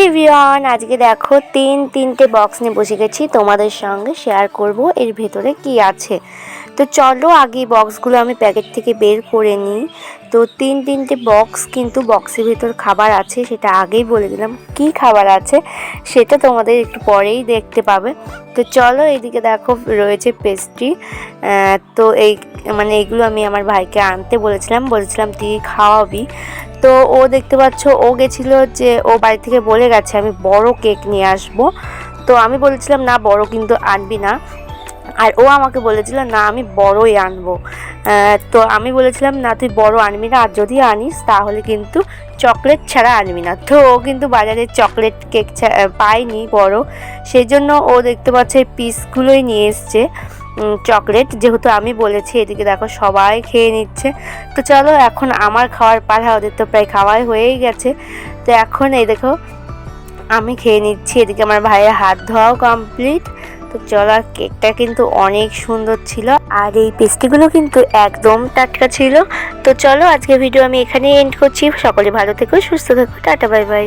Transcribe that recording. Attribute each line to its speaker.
Speaker 1: Everyone, আজকে দেখো তিনটে বক্স নিয়ে বসে গেছি, তোমাদের সঙ্গে শেয়ার করব এর ভেতরে কি আছে। তো চলো আগে বক্সগুলো আমি প্যাকেট থেকে বের করে নিই। তো তিনটে বক্স, কিন্তু বক্সের ভেতর খাবার আছে, সেটা আগেই বলে দিলাম। কি খাবার আছে সেটা তোমাদের একটু পরেই দেখতে পাবে। তো চলো, এইদিকে দেখো রয়েছে পেস্ট্রি। তো এইগুলো আমি আমার ভাইকে আনতে বলেছিলাম তুই খাওয়াবি। তো ও দেখতে পাচ্ছ, ও গেছিলো যে ও বাড়ি থেকে বলে গেছে আমি বড় কেক নিয়ে আসব। তো আমি বলেছিলাম না, বড় কিন্তু আনবি না। আর ও আমাকে বলেছিল না, আমি বড়ই আনবো। তো আমি বলেছিলাম না, তুই বড় আনবি না, আর যদি আনিস তাহলে কিন্তু চকলেট ছাড়া আনবি না। তো ও কিন্তু বাজারে চকলেট কেক পায়নি বড়, সেই জন্য ও দেখতে পাচ্ছে এই পিসগুলোই নিয়ে এসছে চকলেট, যেহেতু আমি বলেছি। এদিকে দেখো সবাই খেয়ে নিচ্ছে। তো চলো, এখন আমার খাওয়ার পালা, ওদের তো প্রায় খাওয়াই হয়েই গেছে। তো এখন এই দেখো আমি খেয়ে নিচ্ছি, এদিকে আমার ভাইয়ের হাত ধোয়াও কমপ্লিট। তো চলো, আর কেকটা কিন্তু অনেক সুন্দর ছিল, আর এই পেস্ট্রিগুলো কিন্তু একদম টাটকা ছিল। তো চলো, আজকে ভিডিও আমি এখানেই এন্ড করছি। সকলে ভালো থেকো, সুস্থ থেকো, টাটা বাই বাই।